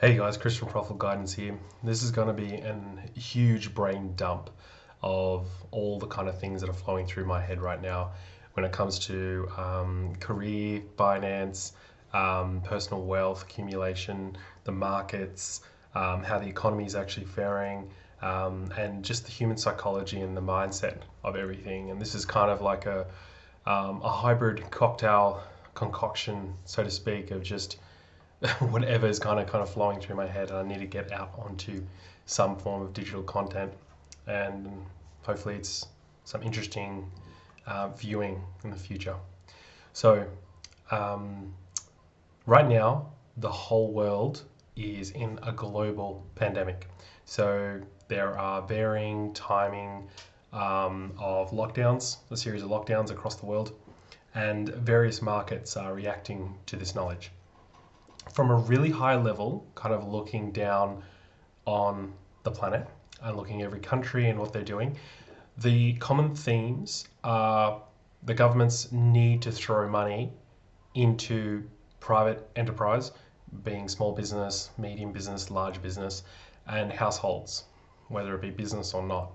Hey guys, Chris from Profitable Guidance here. This is going to be a huge brain dump of all the kind of things that are flowing through my head right now when it comes to career, finance, personal wealth accumulation, the markets, how the economy is actually faring, and just the human psychology and the mindset of everything. And this is kind of like a hybrid cocktail concoction, so to speak, of just whatever is kind of flowing through my head, and I need to get out onto some form of digital content, and hopefully it's some interesting viewing in the future. So right now, the whole world is in a global pandemic. So there are varying timing of lockdowns, a series of lockdowns across the world, and various markets are reacting to this knowledge from a really high level, kind of looking down on the planet and looking at every country and what they're doing. The common themes are the governments need to throw money into private enterprise, being small business, medium business, large business, and households, whether it be business or not.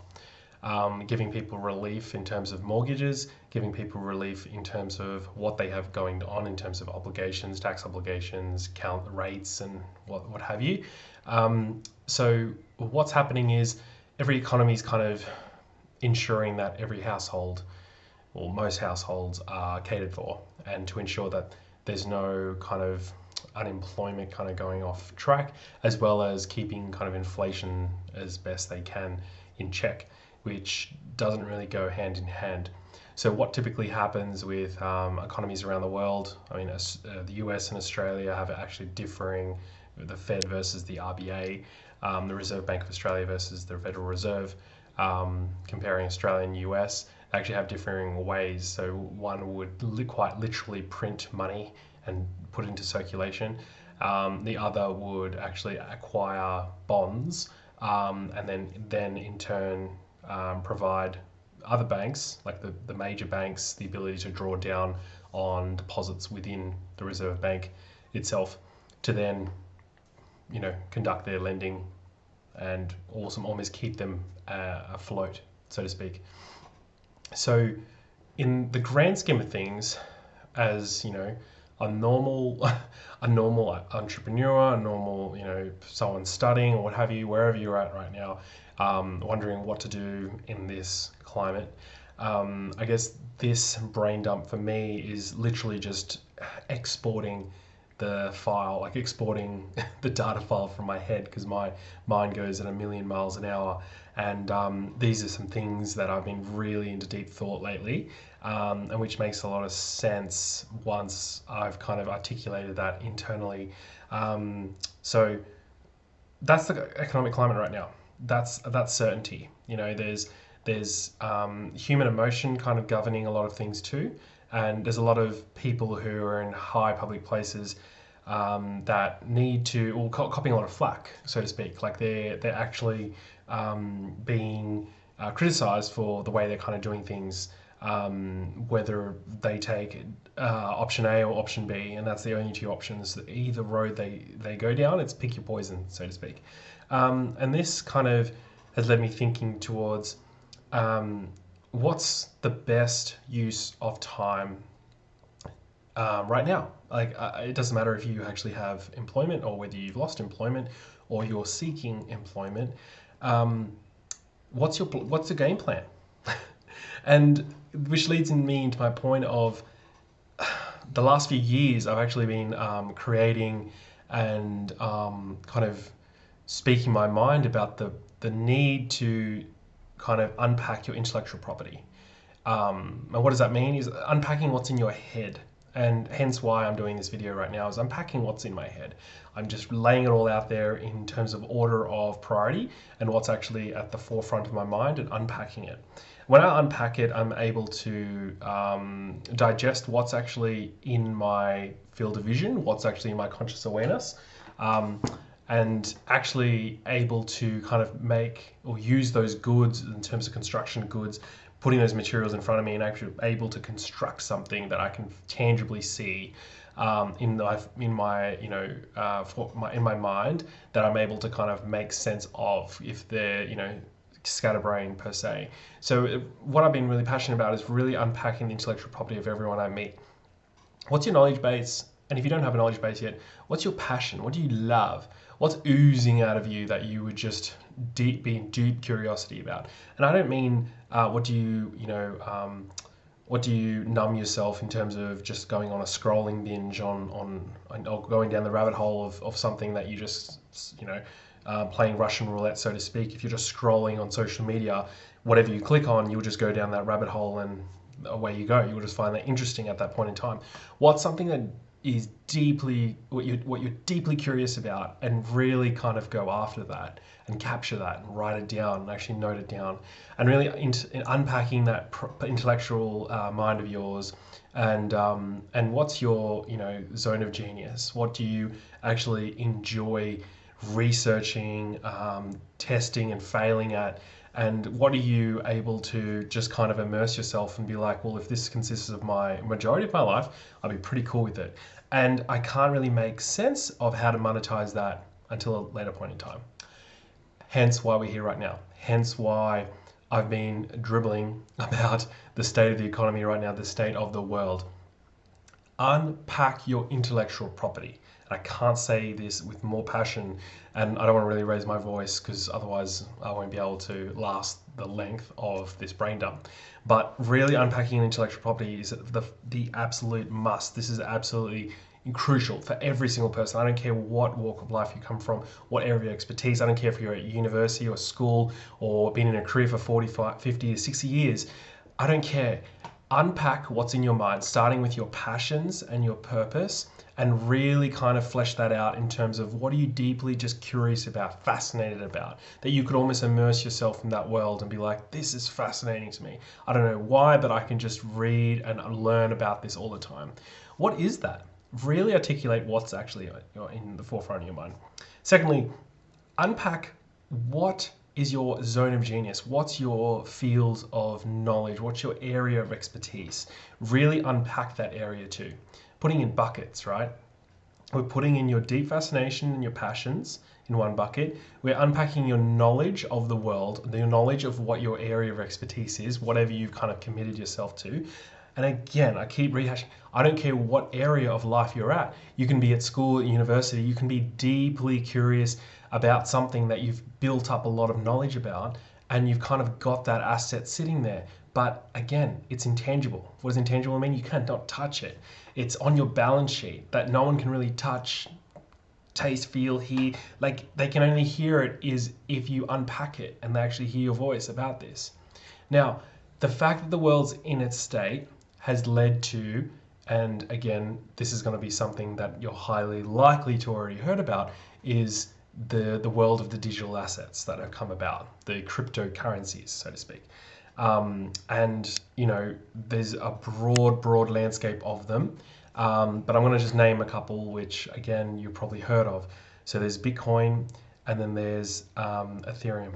Giving people relief in terms of mortgages, giving people relief in terms of what they have going on in terms of obligations, tax obligations, count rates, and what have you. So what's happening is every economy is kind of ensuring that every household, or most households, are catered for, and to ensure that there's no kind of unemployment kind of going off track, as well as keeping kind of inflation as best they can in check, which doesn't really go hand in hand. So what typically happens with economies around the world, I mean, the US and Australia have actually differing, the Fed versus the RBA, the Reserve Bank of Australia versus the Federal Reserve, comparing Australia and US, they actually have differing ways. So one would quite literally print money and put it into circulation. The other would actually acquire bonds, and then in turn provide other banks, like the major banks, the ability to draw down on deposits within the Reserve Bank itself to then, conduct their lending and almost keep them afloat, so to speak. So in the grand scheme of things, as a normal a normal entrepreneur, a normal someone studying or what have you, wherever you're at right now, wondering what to do in this climate, I guess this brain dump for me is literally just exporting the file, like exporting the data file from my head, because my mind goes at a million miles an hour. And these are some things that I've been really into deep thought lately, and which makes a lot of sense once I've kind of articulated that internally. So that's the economic climate right now. That's certainty. There's human emotion kind of governing a lot of things too, and there's a lot of people who are in high public places that need to, or copying a lot of flack, so to speak. Like they're actually being criticized for the way they're kind of doing things, whether they take option A or option B, and that's the only two options. Either road they go down, it's pick your poison, so to speak. And this kind of has led me thinking towards what's the best use of time right now. Like it doesn't matter if you actually have employment or whether you've lost employment or you're seeking employment. What's the game plan? And which leads me into my point of the last few years I've actually been creating and kind of speaking my mind about the need to kind of unpack your intellectual property. And what does that mean? Is unpacking what's in your head. And hence why I'm doing this video right now, is unpacking what's in my head. I'm just laying it all out there in terms of order of priority and what's actually at the forefront of my mind, and unpacking it. When I unpack it, I'm able to digest what's actually in my field of vision, what's actually in my conscious awareness, and actually able to kind of make or use those goods in terms of construction goods, putting those materials in front of me and actually able to construct something that I can tangibly see in my mind, that I'm able to kind of make sense of if they're scatterbrained per se. So what I've been really passionate about is really unpacking the intellectual property of everyone I meet. What's your knowledge base? And if you don't have a knowledge base yet, what's your passion? What do you love? What's oozing out of you that you would just be in deep curiosity about? And I don't mean what do you numb yourself in terms of just going on a scrolling binge on or going down the rabbit hole of something that you just playing Russian roulette, so to speak. If you're just scrolling on social media, whatever you click on, you'll just go down that rabbit hole and away you go. You'll just find that interesting at that point in time. What's something that is what you're deeply curious about, and really kind of go after that and capture that and write it down and actually note it down, and really unpacking that intellectual mind of yours, and what's your zone of genius? What do you actually enjoy researching, testing and failing at? And what are you able to just kind of immerse yourself and be like, well, if this consists of my majority of my life, I'll be pretty cool with it. And I can't really make sense of how to monetize that until a later point in time. Hence why we're here right now. Hence why I've been dribbling about the state of the economy right now, the state of the world. Unpack your intellectual property. I can't say this with more passion, and I don't want to really raise my voice because otherwise I won't be able to last the length of this brain dump. But really unpacking intellectual property is the absolute must. This is absolutely crucial for every single person. I don't care what walk of life you come from, what area of expertise. I don't care if you're at university or school or been in a career for 45, 50 to 60 years. I don't care. Unpack what's in your mind, starting with your passions and your purpose, and really kind of flesh that out in terms of what are you deeply just curious about, fascinated about, that you could almost immerse yourself in that world and be like, this is fascinating to me. I don't know why, but I can just read and learn about this all the time. What is that? Really articulate what's actually in the forefront of your mind. Secondly, unpack what is your zone of genius. What's your field of knowledge? What's your area of expertise? Really unpack that area too. Putting in buckets, right? We're putting in your deep fascination and your passions in one bucket. We're unpacking your knowledge of the world, your knowledge of what your area of expertise is, whatever you've kind of committed yourself to. And again, I keep rehashing, I don't care what area of life you're at. You can be at school, at university, you can be deeply curious about something that you've built up a lot of knowledge about, and you've kind of got that asset sitting there. But again, it's intangible. What does intangible mean? You cannot touch it. It's on your balance sheet that no one can really touch, taste, feel, hear. Like, they can only hear it is if you unpack it and they actually hear your voice about this. Now, the fact that the world's in its state has led to, and again, this is going to be something that you're highly likely to already heard about, is the world of the digital assets that have come about, the cryptocurrencies, so to speak. And there's a broad landscape of them, but I'm going to just name a couple which again you've probably heard of. So there's Bitcoin, and then there's Ethereum.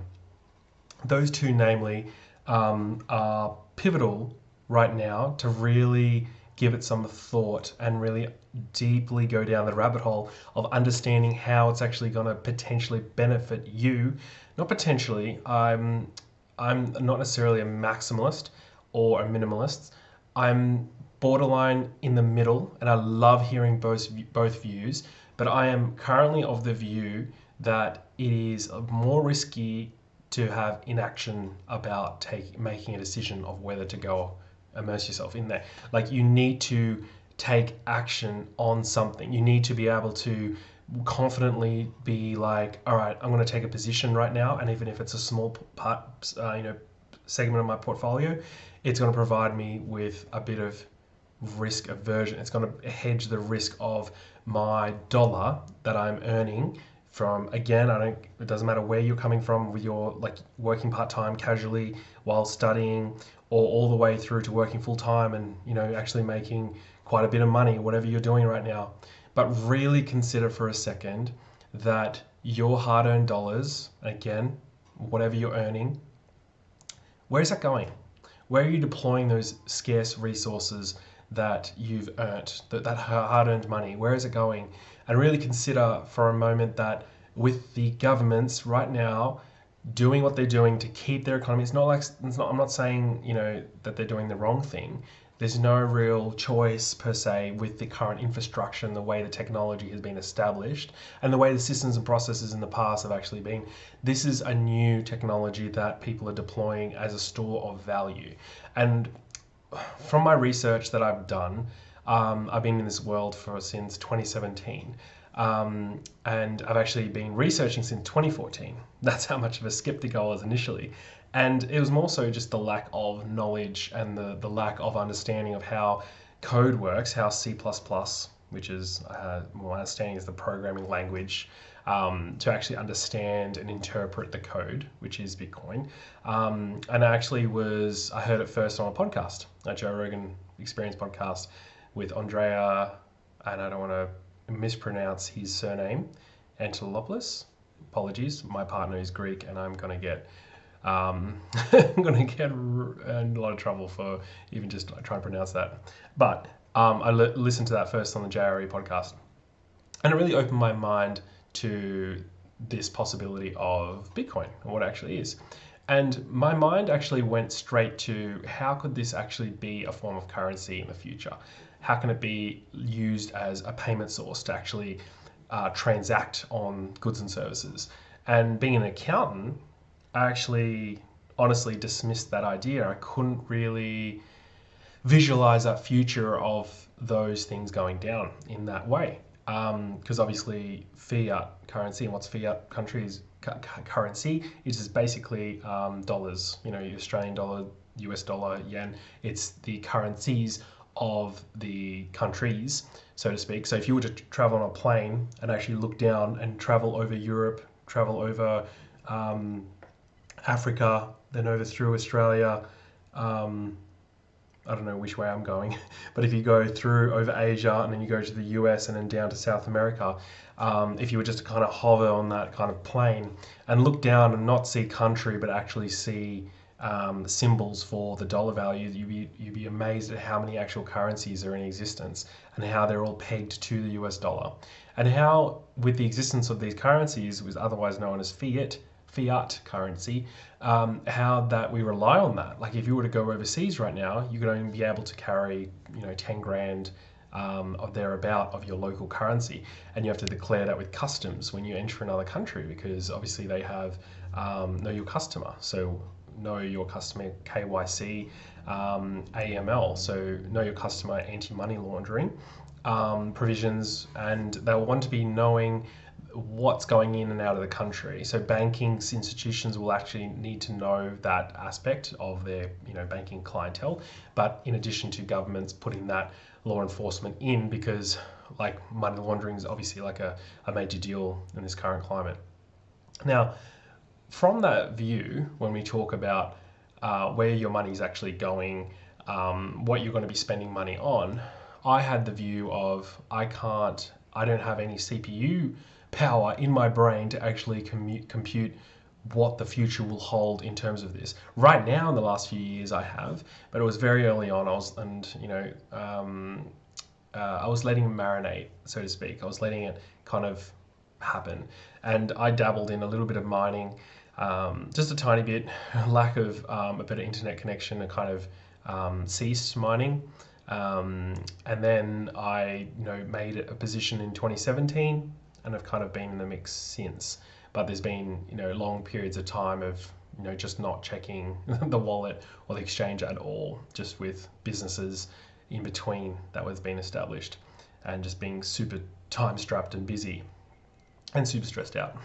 Those two namely are pivotal right now to really give it some thought and really deeply go down the rabbit hole of understanding how it's actually going to potentially benefit you. Not potentially, I'm not necessarily a maximalist or a minimalist. I'm borderline in the middle, and I love hearing both views, but I am currently of the view that it is more risky to have inaction about making a decision of whether to go immerse yourself in there. Like, you need to take action on something. You need to be able to confidently be like, all right, I'm going to take a position right now, and even if it's a small part, segment of my portfolio, it's going to provide me with a bit of risk aversion. It's going to hedge the risk of my dollar that I'm earning from, again, it doesn't matter where you're coming from with your working part-time casually while studying, or all the way through to working full-time and actually making quite a bit of money, whatever you're doing right now. But really consider for a second that your hard-earned dollars, again, whatever you're earning, where is that going? Where are you deploying those scarce resources that you've earned, that hard-earned money, where is it going? And really consider for a moment that with the governments right now doing what they're doing to keep their economy, I'm not saying, that they're doing the wrong thing. There's no real choice per se with the current infrastructure and the way the technology has been established and the way the systems and processes in the past have actually been. This is a new technology that people are deploying as a store of value. And from my research that I've done, I've been in this world since 2017. And I've actually been researching since 2014. That's how much of a skeptic I was initially. And it was more so just the lack of knowledge and the lack of understanding of how code works, how C++, which is my understanding is the programming language, to actually understand and interpret the code, which is Bitcoin. And I heard it first on a podcast, a Joe Rogan Experience podcast with Andrea, and I don't want to mispronounce his surname, Angelopoulos. Apologies, my partner is Greek, and I'm going to get I'm going to get in a lot of trouble for even just trying to pronounce that. But I listened to that first on the JRE podcast, and it really opened my mind to this possibility of Bitcoin and what it actually is. And my mind actually went straight to how could this actually be a form of currency in the future? How can it be used as a payment source to actually transact on goods and services? And being an accountant, I actually honestly dismissed that idea. I couldn't really visualize that future of those things going down in that way. Because obviously fiat currency, and what's fiat currency, it is basically dollars, Australian dollar, US dollar, yen. It's the currencies of the countries, so to speak. So if you were to travel on a plane and actually look down and travel over Europe, travel over Africa, then over through Australia, I don't know which way I'm going, but if you go through over Asia and then you go to the US and then down to South America, if you were just to kind of hover on that kind of plane and look down and not see country, but actually see the symbols for the dollar value, you'd be amazed at how many actual currencies are in existence and how they're all pegged to the US dollar. And how, with the existence of these currencies, was otherwise known as fiat currency, how that we rely on that. Like if you were to go overseas right now, you could only be able to carry 10 grand of thereabout of your local currency, and you have to declare that with customs when you enter another country, because obviously they have know your customer, so know your customer KYC, AML, so know your customer anti-money laundering provisions, and they'll want to be knowing what's going in and out of the country. So banking institutions will actually need to know that aspect of their banking clientele, but in addition to governments putting that law enforcement in, because like money laundering is obviously like a major deal in this current climate. Now, from that view, when we talk about where your money is actually going, what you're going to be spending money on, I had the view of I don't have any CPU power in my brain to actually compute what the future will hold in terms of this. Right now, in the last few years, I have, but it was very early on. I was letting it marinate, so to speak. I was letting it kind of happen, and I dabbled in a little bit of mining, just a tiny bit. Lack of a better internet connection, and kind of ceased mining. And then I made a position in 2017. And I've kind of been in the mix since. But there's been long periods of time of just not checking the wallet or the exchange at all, just with businesses in between that was being established, and just being super time strapped and busy and super stressed out.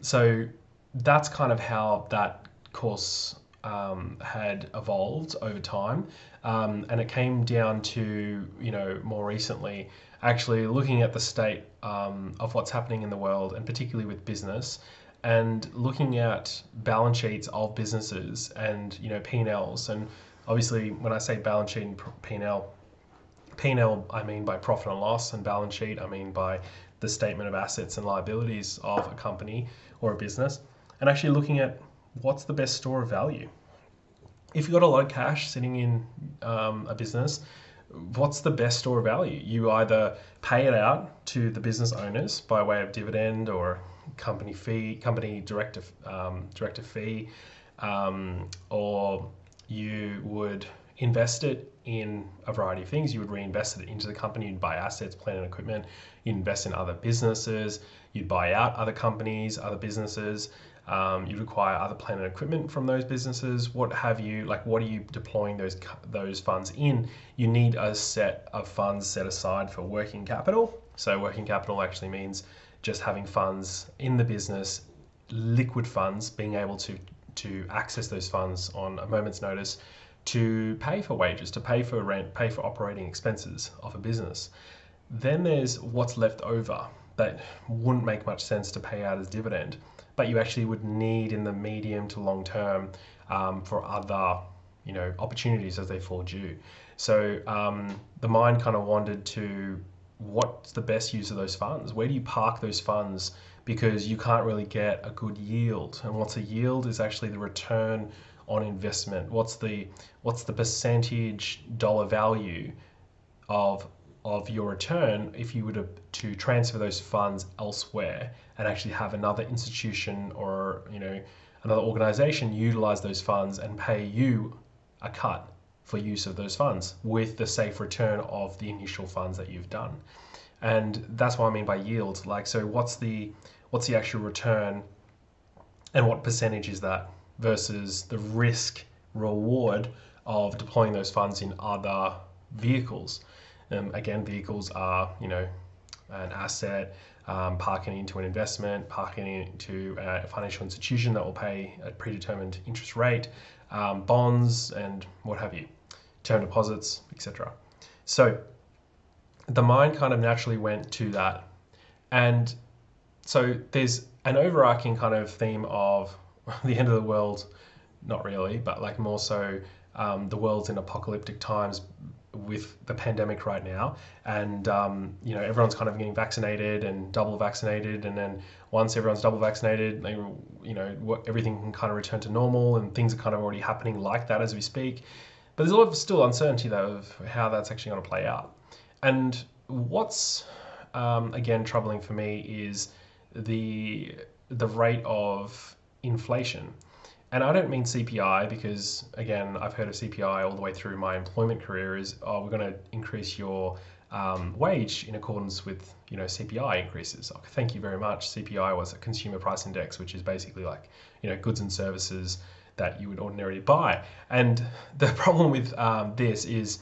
So that's kind of how that course had evolved over time, and it came down to more recently actually looking at the state of what's happening in the world, and particularly with business, and looking at balance sheets of businesses and P&Ls. And obviously when I say balance sheet and P&L I mean by profit and loss, and balance sheet I mean by the statement of assets and liabilities of a company or a business, and actually looking at what's the best store of value. if you've got a lot of cash sitting in a business, what's the best store of value? You either pay it out to the business owners by way of dividend or company fee, company director fee, or you would invest it in a variety of things. You would reinvest it into the company. You'd buy assets, plant and equipment. You'd invest in other businesses. You'd buy out other companies, other businesses. You'd acquire other plant and equipment from those businesses. What have you? Like, what are you deploying those funds in? You need a set of funds set aside for working capital. So working capital actually means just having funds in the business, liquid funds, being able to access those funds on a moment's notice to pay for wages, to pay for rent, pay for operating expenses of a business. Then there's what's left over that wouldn't make much sense to pay out as dividend, but you actually would need in the medium to long term for other, opportunities as they fall due. So the mind kind of wandered to what's the best use of those funds? Where do you park those funds? Because you can't really get a good yield. And what's a yield is actually the return on investment. What's the percentage dollar value of your return if you were to transfer those funds elsewhere and actually have another institution or another organization utilize those funds and pay you a cut for use of those funds with the safe return of the initial funds that you've done. And that's what I mean by yield. Like, so what's the actual return and what percentage is that versus the risk reward of deploying those funds in other vehicles. Again, vehicles are, an asset, parking into an investment, parking into a financial institution that will pay a predetermined interest rate, bonds, and what have you, term deposits, etc. So the mind kind of naturally went to that. And so there's an overarching kind of theme of the end of the world, not really, but like more so the world's in apocalyptic times with the pandemic right now, and everyone's kind of getting vaccinated and double vaccinated, and then once everyone's double vaccinated, everything can kind of return to normal, and things are kind of already happening like that as we speak. But there's a lot of still uncertainty though of how that's actually going to play out. And what's again troubling for me is the rate of inflation. And I don't mean CPI because, again, I've heard of CPI all the way through my employment career is, we're going to increase your wage in accordance with, CPI increases. Oh, thank you very much. CPI was a consumer price index, which is basically like, goods and services that you would ordinarily buy. And the problem with this is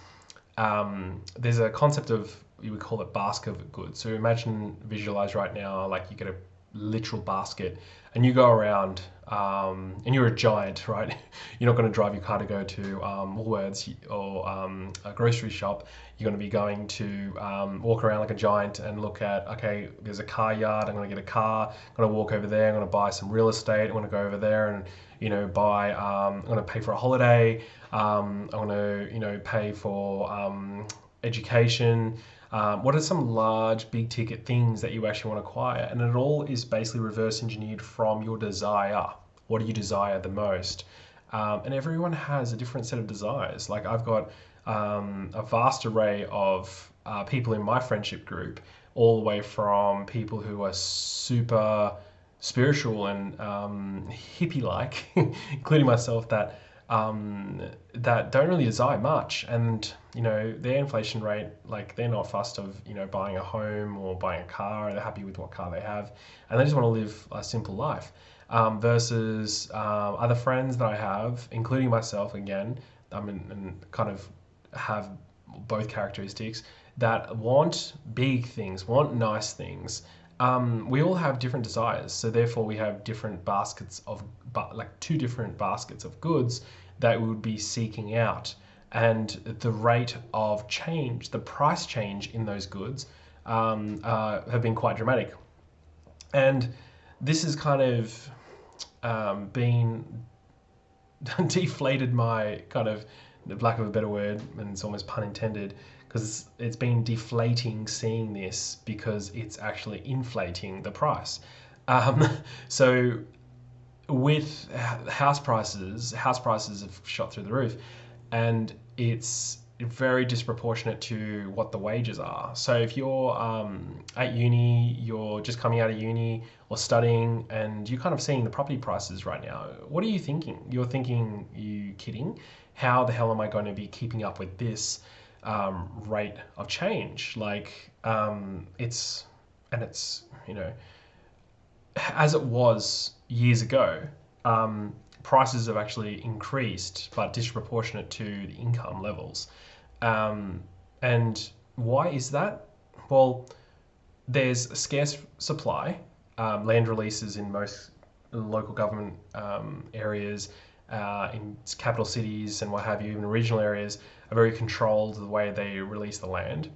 there's a concept of, you would call it basket of goods. So visualize right now, like you get a literal basket and you go around and you're a giant, right? You're not going to drive your car to go to Woolworths or a grocery shop. You're going to be going to walk around like a giant and look at, okay, there's a car yard. I'm going to get a car. I'm going to walk over there. I'm going to buy some real estate. I'm going to go over there and buy. I'm going to pay for a holiday. I'm going to pay for education. What are some large, big ticket things that you actually want to acquire? And it all is basically reverse engineered from your desire. What do you desire the most? And everyone has a different set of desires. Like I've got a vast array of people in my friendship group, all the way from people who are super spiritual and hippie-like, including myself, that don't really desire much, and their inflation rate, like they're not fussed of buying a home or buying a car. They're happy with what car they have, and they just want to live a simple life. Versus other friends that I have, including myself, again, and kind of have both characteristics, that want big things, want nice things. We all have different desires, so therefore we have different baskets of, like two different baskets of goods that we would be seeking out, and the rate of change, the price change in those goods, have been quite dramatic. And this has kind of been deflated my kind of, lack of a better word, and it's almost pun intended, because it's been deflating seeing this because it's actually inflating the price. So with house prices have shot through the roof, and it's very disproportionate to what the wages are. So if you're at uni, you're just coming out of uni or studying, and you're kind of seeing the property prices right now, what are you thinking? You're thinking, you kidding? How the hell am I going to be keeping up with this rate of change? Like it's and it's as it was years ago, prices have actually increased, but disproportionate to the income levels. And why is that? Well, there's a scarce supply. Land releases in most local government areas, in capital cities and what have you, even regional areas, are very controlled the way they release the land.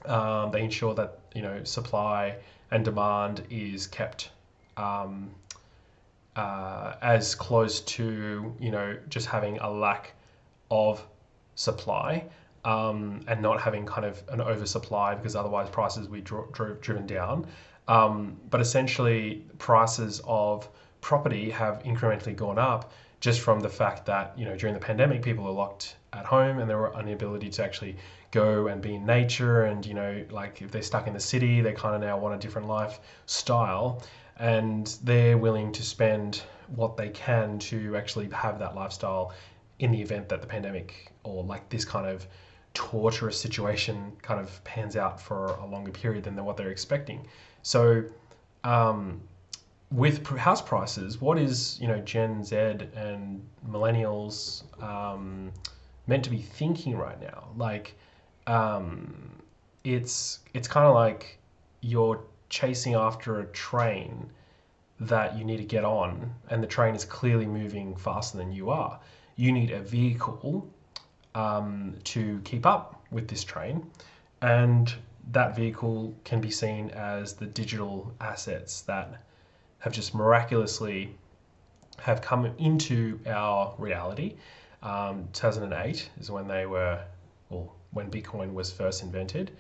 They ensure that supply and demand is kept as close to just having a lack of supply, and not having kind of an oversupply, because otherwise prices will be driven down. But essentially, prices of property have incrementally gone up just from the fact that during the pandemic, people are locked at home and there were inability to actually go and be in nature, and like if they're stuck in the city, they kind of now want a different lifestyle, and they're willing to spend what they can to actually have that lifestyle in the event that the pandemic or like this kind of torturous situation kind of pans out for a longer period than what they're expecting. So with house prices, what is Gen Z and millennials meant to be thinking right now? Like it's kind of like you're chasing after a train that you need to get on, and the train is clearly moving faster than you are. You need a vehicle to keep up with this train, and that vehicle can be seen as the digital assets that have just miraculously have come into our reality. 2008 is when when Bitcoin was first invented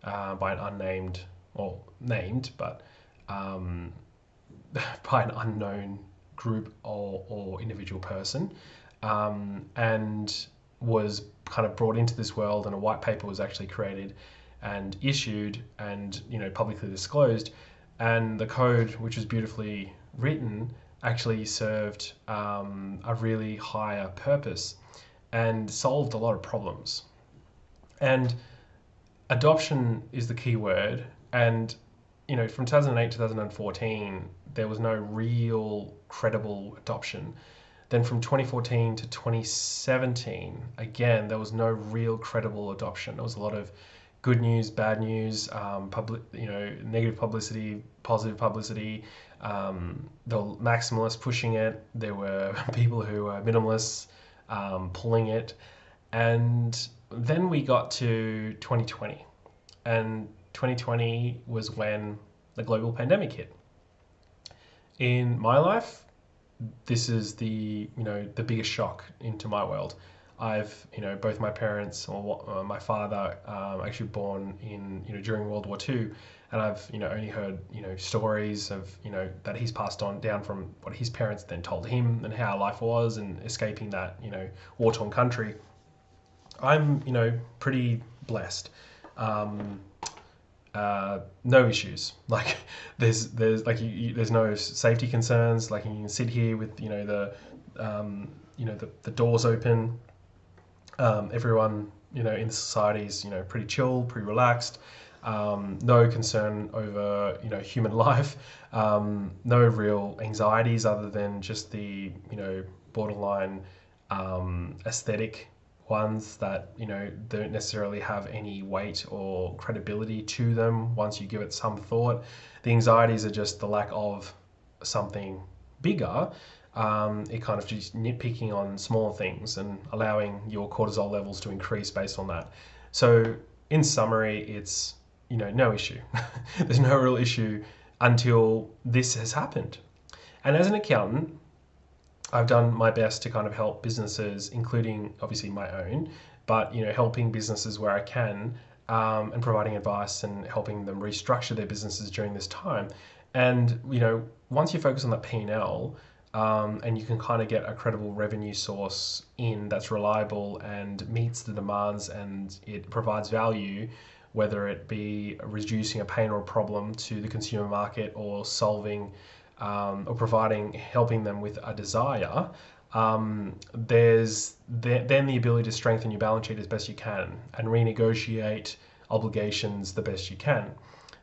by an unnamed, or named, but by an unknown group or individual person, and was kind of brought into this world, and a white paper was actually created and issued and publicly disclosed, and the code, which was beautifully written, actually served a really higher purpose and solved a lot of problems. And adoption is the key word. And from 2008 to 2014, there was no real credible adoption. Then from 2014 to 2017, again, there was no real credible adoption. There was a lot of good news, bad news, negative publicity, positive publicity. The maximalists pushing it. There were people who were minimalists pulling it. And then we got to 2020. And 2020 was when the global pandemic hit. In my life, this is the biggest shock into my world. I've both my parents, or my father, actually born in during World War II, and I've only heard stories of that he's passed on down from what his parents then told him, and how life was, and escaping that war-torn country. I'm pretty blessed. No issues. Like there's there's no safety concerns. Like you can sit here with the doors open. Everyone in society is pretty chill, pretty relaxed. No concern over human life. No real anxieties other than just the borderline aesthetic ones that don't necessarily have any weight or credibility to them once you give it some thought. The anxieties are just the lack of something bigger. It kind of just nitpicking on small things and allowing your cortisol levels to increase based on that. So in summary, it's no issue. There's no real issue until this has happened. And as an accountant, I've done my best to kind of help businesses, including obviously my own, but helping businesses where I can, and providing advice and helping them restructure their businesses during this time. And once you focus on that P&L, and you can kind of get a credible revenue source in that's reliable and meets the demands, and it provides value, whether it be reducing a pain or a problem to the consumer market, or solving or helping them with a desire. There's then the ability to strengthen your balance sheet as best you can and renegotiate obligations the best you can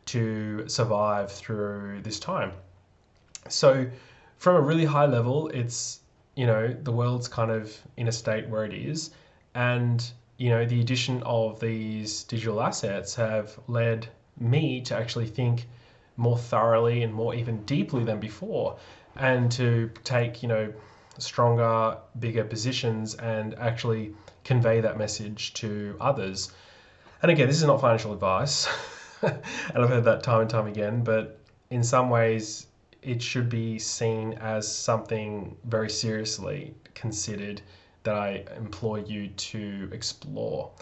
to survive through this time. So from a really high level, it's, the world's kind of in a state where it is. And, the addition of these digital assets have led me to actually think more thoroughly and more even deeply than before, and to take, stronger, bigger positions and actually convey that message to others. And again, this is not financial advice, and I've heard that time and time again, but in some ways, it should be seen as something very seriously considered that I implore you to explore.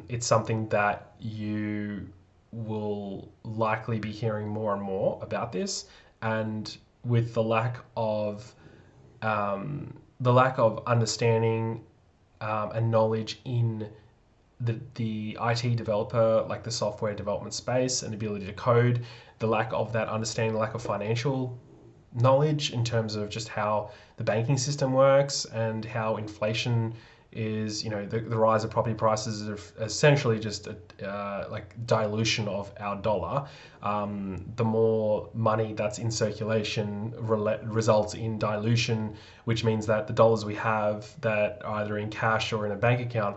It's something that you will likely be hearing more and more about this, and with the lack of understanding and knowledge in the IT developer, like the software development space and ability to code, the lack of that understanding, the lack of financial knowledge in terms of just how the banking system works and how inflation is, the rise of property prices are essentially just like dilution of our dollar. The more money that's in circulation results in dilution, which means that the dollars we have that are either in cash or in a bank account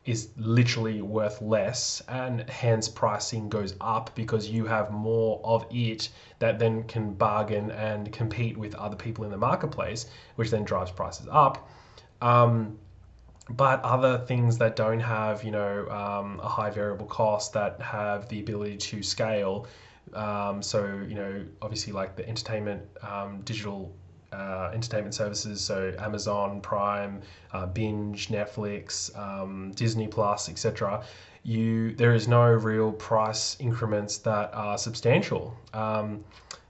is literally worth less, and hence pricing goes up because you have more of it that then can bargain and compete with other people in the marketplace, which then drives prices up. But other things that don't have, a high variable cost, that have the ability to scale, so, obviously like the entertainment, digital entertainment services, so Amazon Prime, Binge, Netflix, Disney Plus, etc. There is no real price increments that are substantial.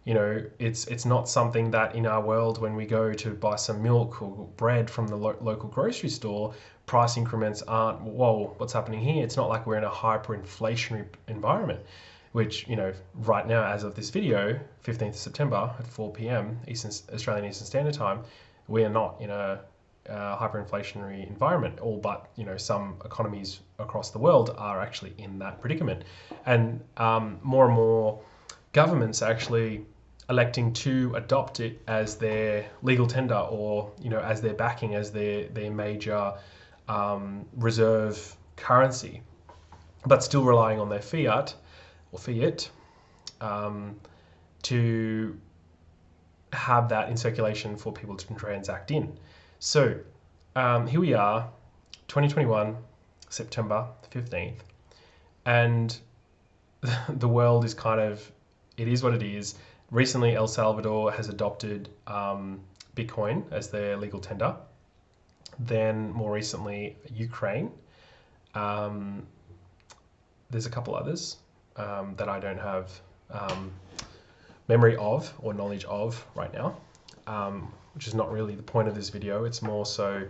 It's not something that in our world, when we go to buy some milk or bread from the local grocery store, price increments aren't, whoa, what's happening here? It's not like we're in a hyperinflationary environment, which, right now, as of this video, 15th of September at 4 p.m. Australian Eastern Standard Time, we are not in a hyperinflationary environment, all but, some economies across the world are actually in that predicament. And more and more governments are actually electing to adopt it as their legal tender, or, as their backing, as their major reserve currency, but still relying on their fiat to have that in circulation for people to transact in. So here we are, 2021, September 15th, and the world is kind of, it is what it is. Recently, El Salvador has adopted Bitcoin as their legal tender. Then more recently, Ukraine. There's a couple others that I don't have memory of or knowledge of right now, which is not really the point of this video. It's more so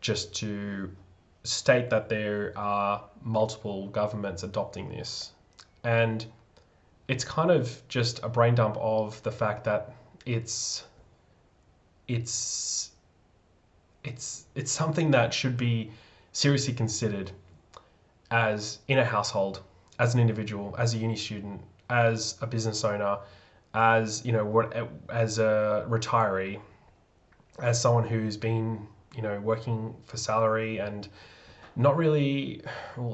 just to state that there are multiple governments adopting this. And it's kind of just a brain dump of the fact that it's something that should be seriously considered as in a household, as an individual, as a uni student, as a business owner, as as a retiree, as someone who's been working for salary and not really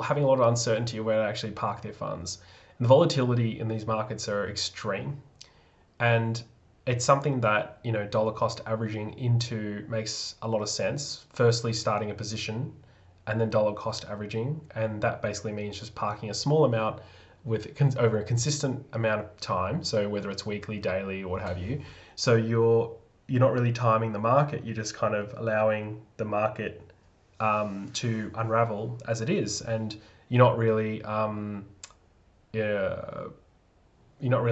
having a lot of uncertainty of where to actually park their funds. And the volatility in these markets are extreme, and it's something that dollar cost averaging into makes a lot of sense. Firstly, starting a position, and then dollar cost averaging, and that basically means just parking a small amount over a consistent amount of time. So whether it's weekly, daily, or what have you. So you're not really timing the market. You're just kind of allowing the market to unravel as it is, and you're not really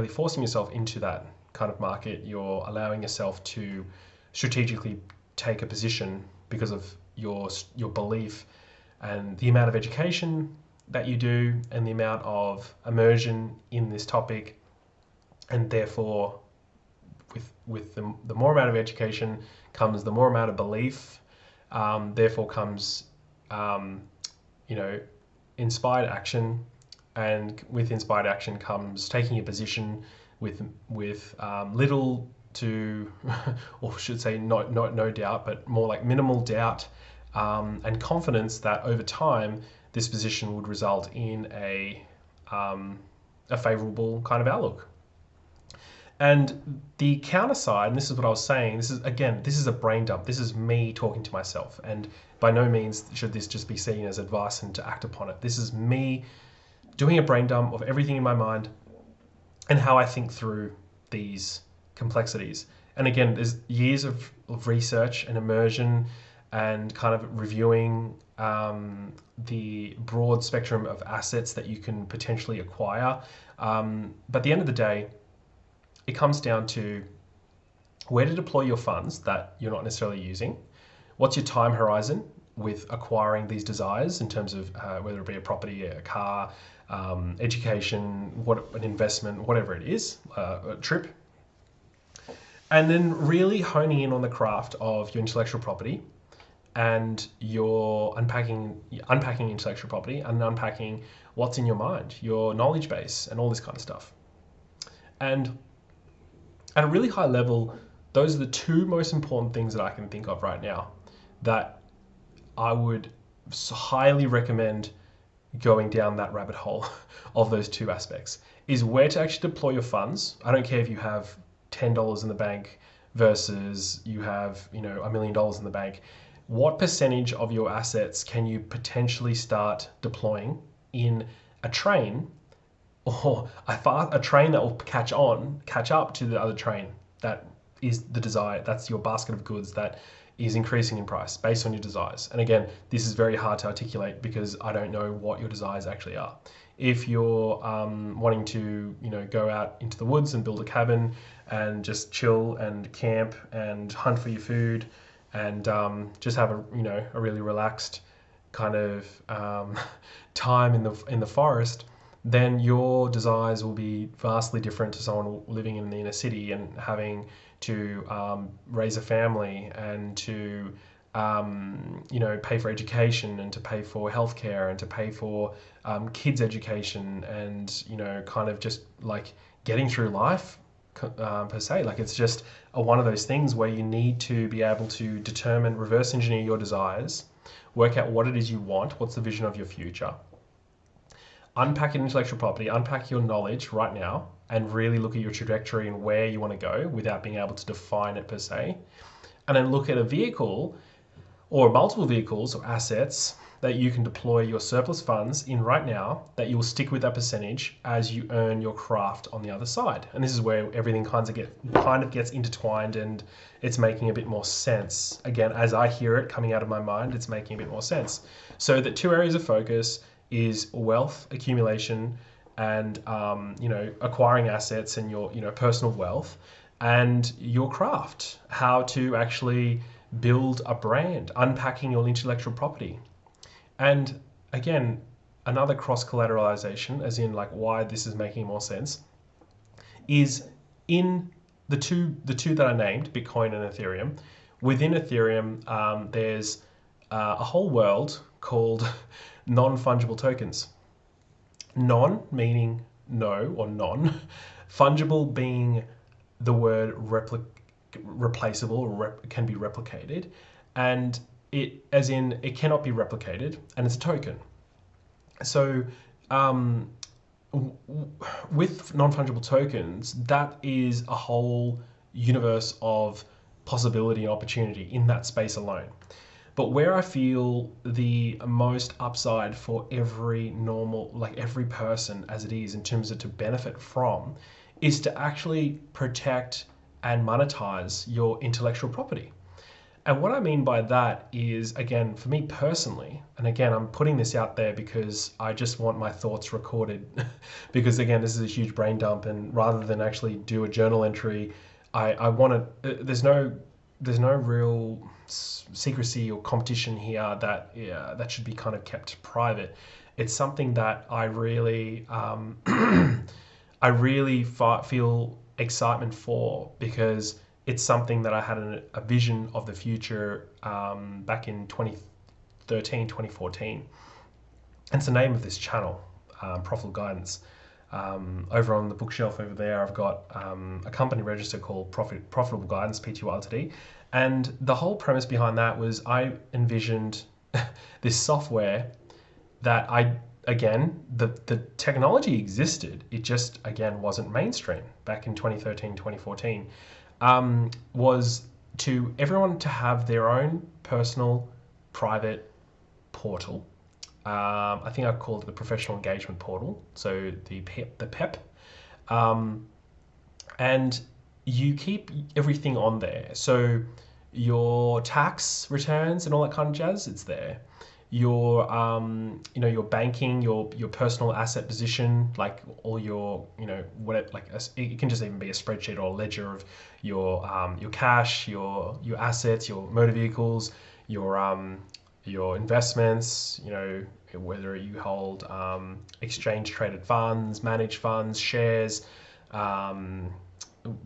forcing yourself into that kind of market. You're allowing yourself to strategically take a position because of your belief and the amount of education that you do and the amount of immersion in this topic, and therefore with the more amount of education comes the more amount of belief, therefore comes inspired action, and with inspired action comes taking a position with little to, or should say no doubt, but more like minimal doubt, and confidence that over time this position would result in a favorable kind of outlook. And the counter side, and this is what I was saying, this is a brain dump. This is me talking to myself. And by no means should this just be seen as advice and to act upon it. This is me doing a brain dump of everything in my mind and how I think through these complexities. And again, there's years of research and immersion and kind of reviewing the broad spectrum of assets that you can potentially acquire. But at the end of the day, it comes down to where to deploy your funds that you're not necessarily using. What's your time horizon with acquiring these desires in terms of whether it be a property, a car, education, an investment, whatever it is, a trip. And then really honing in on the craft of your intellectual property and your unpacking intellectual property and unpacking what's in your mind, your knowledge base and all this kind of stuff. And at a really high level, those are the two most important things that I can think of right now that I would highly recommend going down that rabbit hole of those two aspects, is where to actually deploy your funds. I don't care if you have $10 in the bank versus you have $1 million in the bank. What percentage of your assets can you potentially start deploying in a train, or a train that will catch up to the other train that is the desire, that's your basket of goods that is increasing in price based on your desires. And again, this is very hard to articulate because I don't know what your desires actually are. If you're wanting to go out into the woods and build a cabin and just chill and camp and hunt for your food and just have a really relaxed kind of time in the forest, then your desires will be vastly different to someone living in the inner city and having to raise a family and to pay for education and to pay for healthcare and to pay for kids' education and kind of just like getting through life per se. Like it's just one of those things where you need to be able to determine, reverse engineer your desires, work out what it is you want, what's the vision of your future, unpack your intellectual property, unpack your knowledge right now, and really look at your trajectory and where you want to go without being able to define it per se. And then look at a vehicle or multiple vehicles or assets that you can deploy your surplus funds in right now that you will stick with that percentage as you earn your craft on the other side. And this is where everything kind of gets intertwined and it's making a bit more sense. Again, as I hear it coming out of my mind, it's making a bit more sense. So the two areas of focus is wealth accumulation and acquiring assets and your personal wealth, and your craft, how to actually build a brand, unpacking your intellectual property. And again, another cross collateralization, as in like why this is making more sense, is in the two that I named, Bitcoin and Ethereum. Within Ethereum, there's a whole world called non-fungible tokens. Non meaning no or non, fungible being the word replaceable or can be replicated, and it as in it cannot be replicated, and it's a token. So with non-fungible tokens, that is a whole universe of possibility and opportunity in that space alone. But where I feel the most upside for every person as it is in terms of to benefit from, is to actually protect and monetize your intellectual property. And what I mean by that is, again, for me personally, and again, I'm putting this out there because I just want my thoughts recorded because again, this is a huge brain dump, and rather than actually do a journal entry, I want to, there's no there's no real secrecy or competition here that that should be kind of kept private. It's something that I really I really feel excitement for, because it's something that I had a vision of the future back in 2013, 2014. And it's the name of this channel, Profitable Guidance. Over on the bookshelf over there, I've got a company register called Profitable Guidance, Pty Ltd. And the whole premise behind that was I envisioned this software that the technology existed. It just, again, wasn't mainstream back in 2013, 2014. Was to everyone to have their own personal private portal. I think I called it the professional engagement portal. So the PEP. And you keep everything on there. So your tax returns and all that kind of jazz, it's there. Your your banking, your personal asset position, like all your whatever, like it can just even be a spreadsheet or a ledger of your cash, your assets, your motor vehicles, your investments, whether you hold exchange traded funds, managed funds, shares,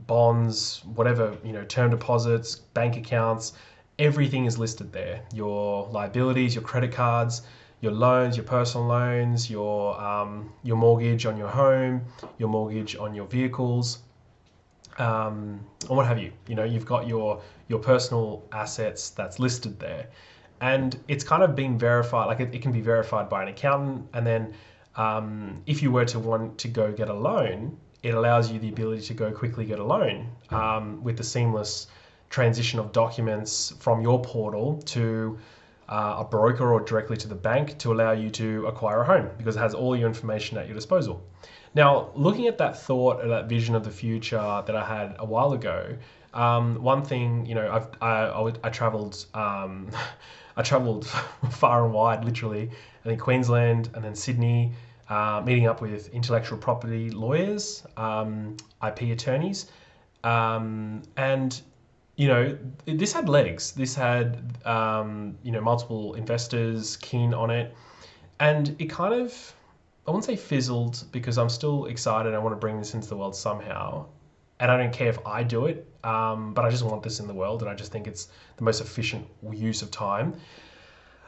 bonds, whatever, term deposits, bank accounts, everything is listed there. Your liabilities, your credit cards, your loans, your personal loans, your mortgage on your home, your mortgage on your vehicles, or what have you. You've got your personal assets that's listed there. And it's kind of been verified, like it can be verified by an accountant. And then if you were to want to go get a loan, it allows you the ability to go quickly get a loan with the seamless transition of documents from your portal to a broker or directly to the bank to allow you to acquire a home, because it has all your information at your disposal. Now, looking at that thought or that vision of the future that I had a while ago, one thing, I traveled I traveled far and wide, literally. I think Queensland and then Sydney, meeting up with intellectual property lawyers, IP attorneys, and this had legs. This had multiple investors keen on it, and it kind of, I won't say fizzled, because I'm still excited. I want to bring this into the world somehow, and I don't care if I do it, but I just want this in the world, and I just think it's the most efficient use of time,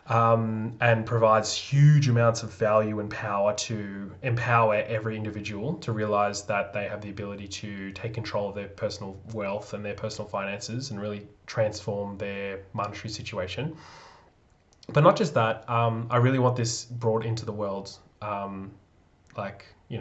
and provides huge amounts of value and power to empower every individual to realize that they have the ability to take control of their personal wealth and their personal finances and really transform their monetary situation. But not just that, I really want this brought into the world,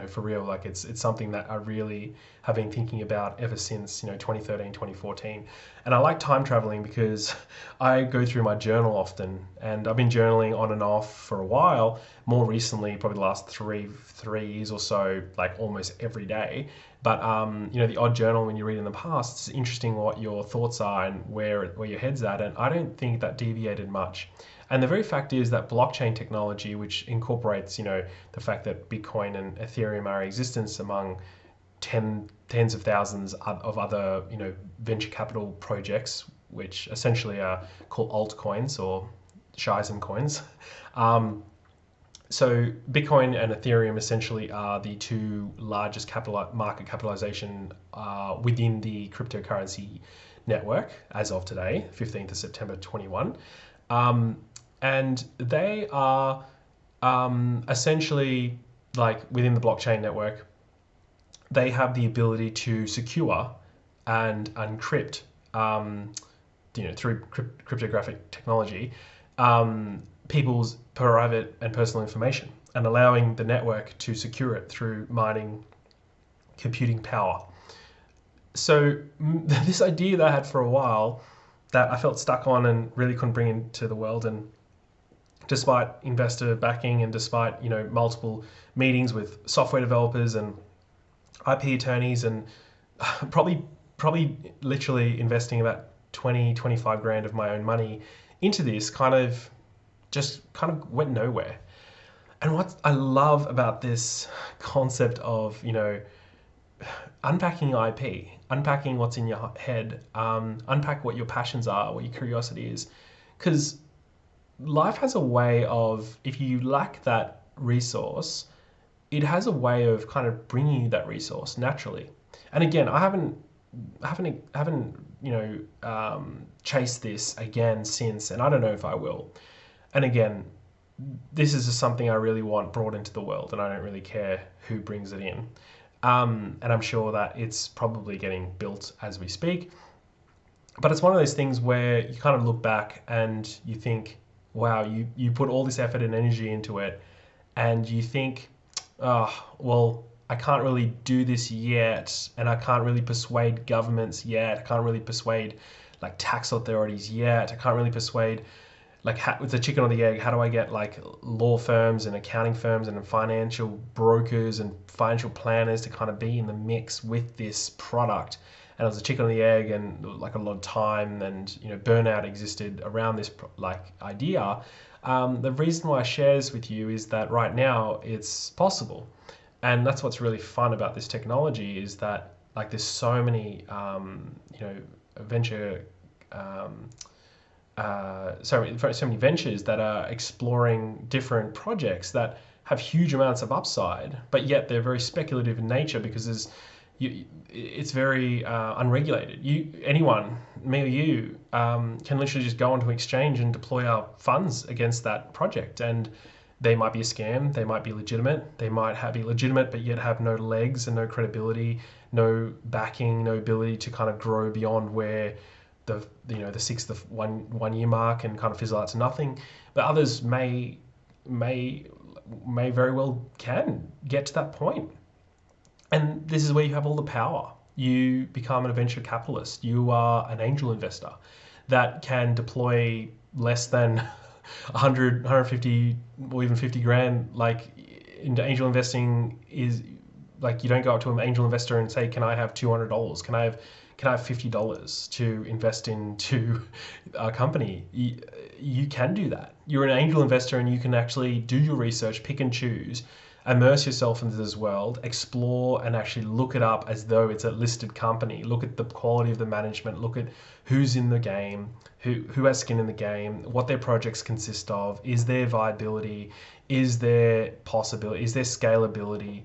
for real. Like it's something that I really have been thinking about ever since 2013, 2014. And I like time traveling because I go through my journal often, and I've been journaling on and off for a while. More recently, probably the last three years or so, like almost every day. But the odd journal when you read in the past, it's interesting what your thoughts are and where your head's at. And I don't think that deviated much. And the very fact is that blockchain technology, which incorporates, the fact that Bitcoin and Ethereum are in existence among tens of thousands of other, venture capital projects, which essentially are called altcoins or Shizen coins. So Bitcoin and Ethereum essentially are the two largest market capitalization within the cryptocurrency network as of today, 15th of September 21. And they are essentially, like, within the blockchain network, they have the ability to secure and encrypt, through cryptographic technology, people's private and personal information, and allowing the network to secure it through mining computing power. So this idea that I had for a while that I felt stuck on and really couldn't bring into the world, and despite investor backing and despite multiple meetings with software developers and IP attorneys, and probably literally investing about 25 grand of my own money into this, kind of went nowhere. And what I love about this concept of unpacking IP, unpacking what's in your head, unpack what your passions are, what your curiosity is. Because life has a way of, if you lack that resource, it has a way of kind of bringing you that resource naturally. And again, I haven't chased this again since, and I don't know if I will. And again, this is just something I really want brought into the world, and I don't really care who brings it in. And I'm sure that it's probably getting built as we speak. But it's one of those things where you kind of look back and you think, wow, you put all this effort and energy into it, and you think, oh, well, I can't really do this yet, and I can't really persuade governments yet. I can't really persuade like tax authorities yet. I can't really persuade like with the chicken or the egg. How do I get like law firms and accounting firms and financial brokers and financial planners to kind of be in the mix with this product? And it was a chicken or the egg, and like a lot of time and burnout existed around this like idea. The reason why I share this with you is that right now it's possible. And that's what's really fun about this technology, is that like there's so many venture so many ventures that are exploring different projects that have huge amounts of upside, but yet they're very speculative in nature because it's very unregulated. Anyone, me or you, can literally just go onto an exchange and deploy our funds against that project, and they might be a scam, they might be legitimate, they might be legitimate but yet have no legs and no credibility, no backing, no ability to kind of grow beyond where the sixth of one year mark and kind of fizzle out to nothing. But others may very well can get to that point. And this is where you have all the power. You become a venture capitalist. You are an angel investor that can deploy less than 100, 150, or even 50 grand. Like into angel investing is like, you don't go up to an angel investor and say, can I have $200? Can I have $50 to invest into a company? You can do that. You're an angel investor and you can actually do your research, pick and choose, immerse yourself into this world, explore and actually look it up as though it's a listed company. Look at the quality of the management, look at who's in the game, who has skin in the game, what their projects consist of, is there viability, is there possibility, is there scalability,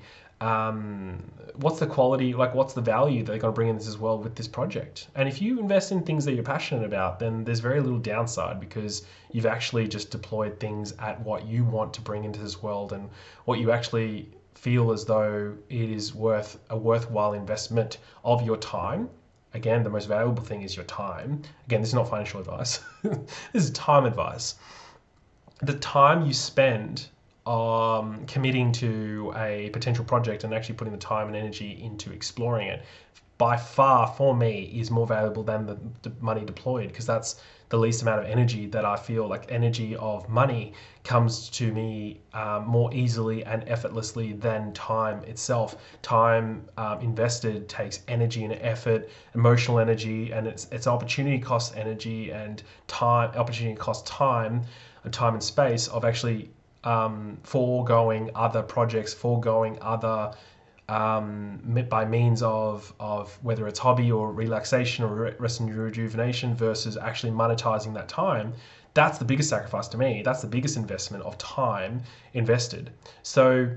what's the quality, like what's the value that they're going to bring in this as well with this project. And if you invest in things that you're passionate about, then there's very little downside because you've actually just deployed things at what you want to bring into this world and what you actually feel as though it is worth a worthwhile investment of your time. Again, the most valuable thing is your time. Again, this is not financial advice. This is time advice. The time you spend committing to a potential project and actually putting the time and energy into exploring it, by far for me is more valuable than the money deployed, because that's the least amount of energy that I feel like. Energy of money comes to me more easily and effortlessly than time itself. Time invested takes energy and effort, emotional energy, and it's opportunity costs energy, and time, opportunity costs time, and time and space of actually foregoing other projects, foregoing other by means of whether it's hobby or relaxation or rest and rejuvenation versus actually monetizing that time. That's the biggest sacrifice to me. That's the biggest investment of time invested. So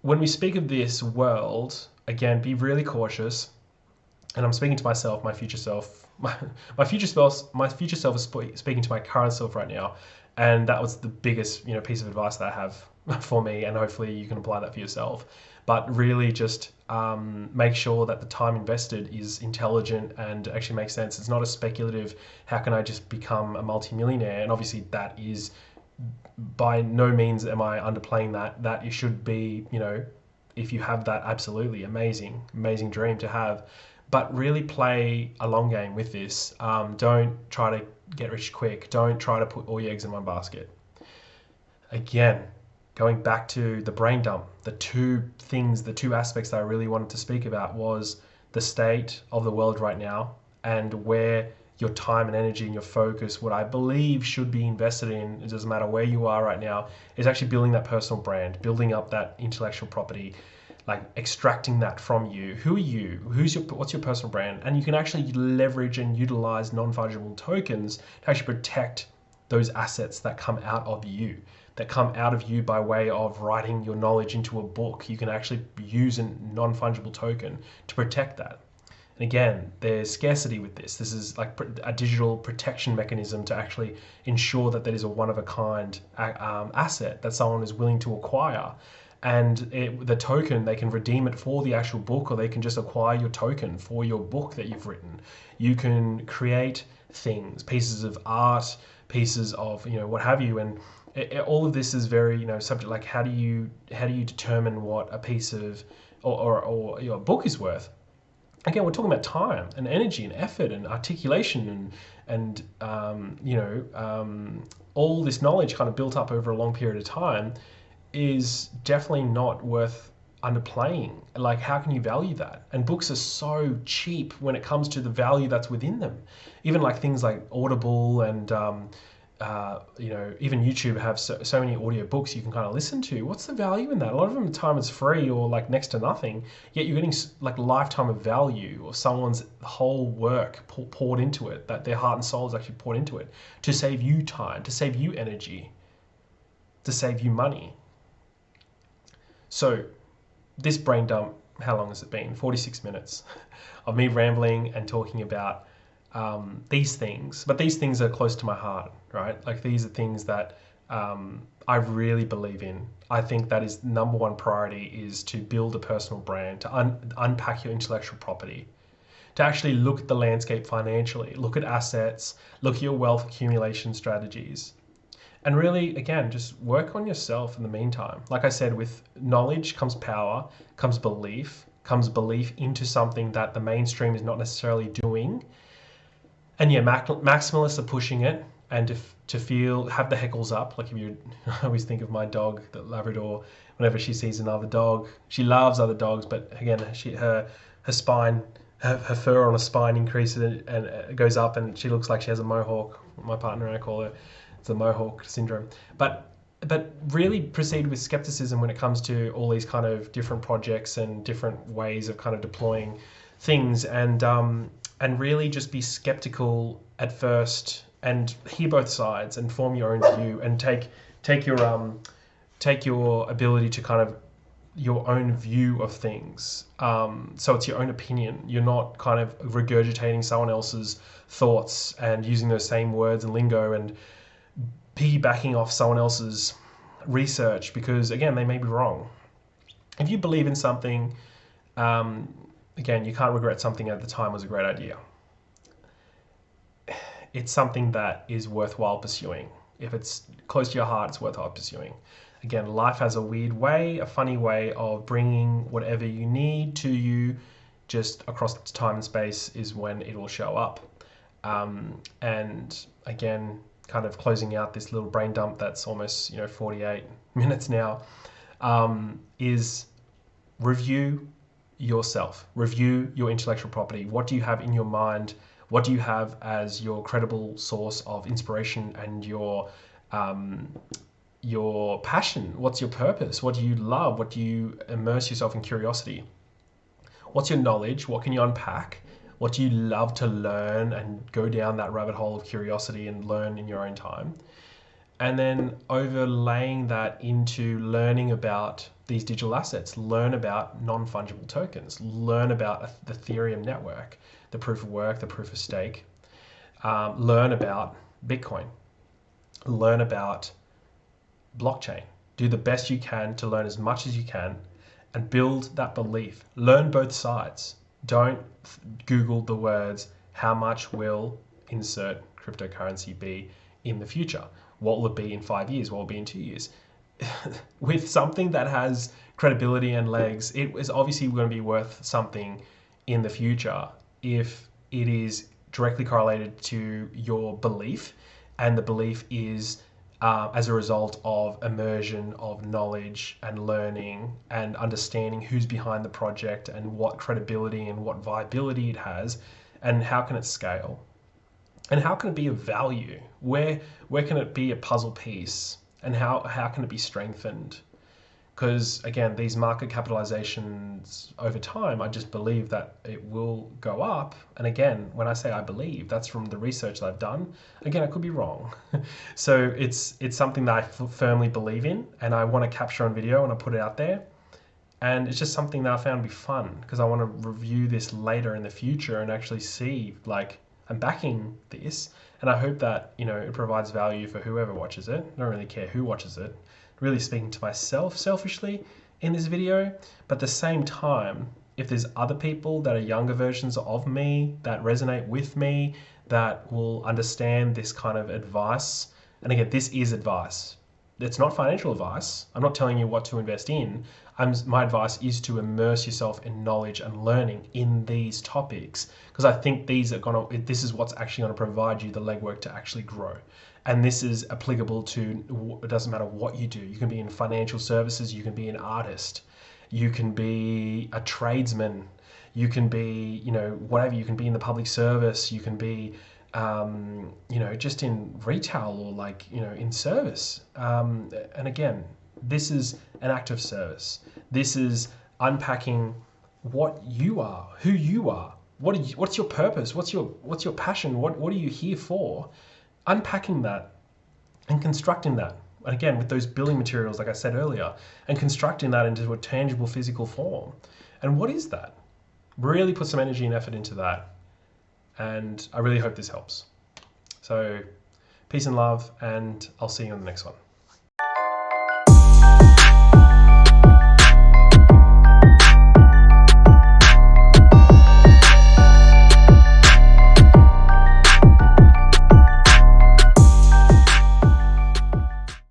when we speak of this world, again, be really cautious. And I'm speaking to myself, my future self. My future self is speaking to my current self right now. And that was the biggest, piece of advice that I have for me, and hopefully you can apply that for yourself. But really just make sure that the time invested is intelligent and actually makes sense. It's not a speculative, how can I just become a multimillionaire? And obviously that is, by no means am I underplaying that. That it should be, if you have that, absolutely amazing dream to have. But really play a long game with this. Don't try to get rich quick. Don't try to put all your eggs in one basket. Again, going back to the brain dump, the two aspects that I really wanted to speak about was the state of the world right now and where your time and energy and your focus, what I believe should be invested in, it doesn't matter where you are right now, is actually building that personal brand, building up that intellectual property. like extracting that from you. Who are you? What's your personal brand? And you can actually leverage and utilize non-fungible tokens to actually protect those assets that come out of you, by way of writing your knowledge into a book. You can actually use a non-fungible token to protect that. And again, there's scarcity with this. This is like a digital protection mechanism to actually ensure that is a one-of-a-kind asset that someone is willing to acquire. And the token, they can redeem it for the actual book, or they can just acquire your token for your book that you've written. You can create things, pieces of art, pieces of what have you, and all of this is very subject. Like how do you determine what a piece of or a book is worth? Again, we're talking about time and energy and effort and articulation and all this knowledge kind of built up over a long period of time is definitely not worth underplaying. Like, how can you value that? And books are so cheap when it comes to the value that's within them. Even like things like Audible and even YouTube have so many audio books you can kind of listen to. What's the value in that? A lot of them, the time is free or like next to nothing, yet you're getting like a lifetime of value, or someone's whole work poured into it, that their heart and soul is actually poured into it to save you time, to save you energy, to save you money. So this brain dump, how long has it been? 46 minutes of me rambling and talking about these things, but these things are close to my heart, right? Like, these are things that I really believe in. I think that is number one priority, is to build a personal brand, to unpack your intellectual property, to actually look at the landscape financially, look at assets, look at your wealth accumulation strategies, and really, again, just work on yourself in the meantime. Like I said, with knowledge comes power, comes belief into something that the mainstream is not necessarily doing. And yeah, maximalists are pushing it, and to have the heckles up. Like, I always think of my dog, the Labrador. Whenever she sees another dog, she loves other dogs, but again, her spine, her fur on her spine increases and it goes up, and she looks like she has a mohawk. My partner and I call it, it's the mohawk syndrome. But really proceed with skepticism when it comes to all these kind of different projects and different ways of kind of deploying things, and really just be skeptical at first and hear both sides and form your own view, and take your ability to kind of your own view of things. So it's your own opinion. You're not kind of regurgitating someone else's thoughts and using those same words and lingo and piggybacking off someone else's research, because again, they may be wrong. If you believe in something, again, you can't regret something at the time was a great idea. It's something that is worthwhile pursuing. If it's close to your heart, it's worthwhile pursuing. Again, life has a weird way, a funny way of bringing whatever you need to you. Just across time and space is when it will show up. And again, kind of closing out this little brain dump that's almost 48 minutes now, is review yourself, review your intellectual property. What do you have in your mind? What do you have as your credible source of inspiration and your passion? What's your purpose? What do you love? What do you immerse yourself in curiosity? What's your knowledge? What can you unpack? What do you love to learn and go down that rabbit hole of curiosity and learn in your own time? And then overlaying that into learning about these digital assets, learn about non-fungible tokens, learn about the Ethereum network, the proof of work, the proof of stake, learn about Bitcoin, learn about blockchain. Do the best you can to learn as much as you can and build that belief. Learn both sides. Don't Google the words, how much will insert cryptocurrency be in the future? What will it be in 5 years? What will it be in 2 years? With something that has credibility and legs, it is obviously going to be worth something in the future if it is directly correlated to your belief, and the belief is as a result of immersion of knowledge and learning and understanding who's behind the project and what credibility and what viability it has, and how can it scale, and how can it be of value, where can it be a puzzle piece, and how can it be strengthened? Because again, these market capitalizations over time, I just believe that it will go up. And again, when I say I believe, that's from the research that I've done. Again, I could be wrong. So it's something that I firmly believe in, and I want to capture on video and I put it out there. And it's just something that I found to be fun, because I want to review this later in the future and actually see, like, I'm backing this, and I hope that, you know, it provides value for whoever watches it. I don't really care who watches it. Really speaking to myself selfishly in this video, but at the same time, if there's other people that are younger versions of me that resonate with me, that will understand this kind of advice, and again, this is advice. It's not financial advice. I'm not telling you what to invest in. My advice is to immerse yourself in knowledge and learning in these topics, because I think this is what's actually going to provide you the legwork to actually grow. And this is applicable to, it doesn't matter what you do. You can be in financial services, you can be an artist, you can be a tradesman, you can be, you know, whatever, you can be in the public service, you can be, you know, just in retail or, like, you know, in service. And again, this is an act of service. This is unpacking what you are, who you are, what's your purpose, what's your passion, what are you here for? Unpacking that and constructing that, and again with those building materials, like I said earlier, and constructing that into a tangible physical form. And what is that? Really put some energy and effort into that, and I really hope this helps. So peace and love, and I'll see you on the next one.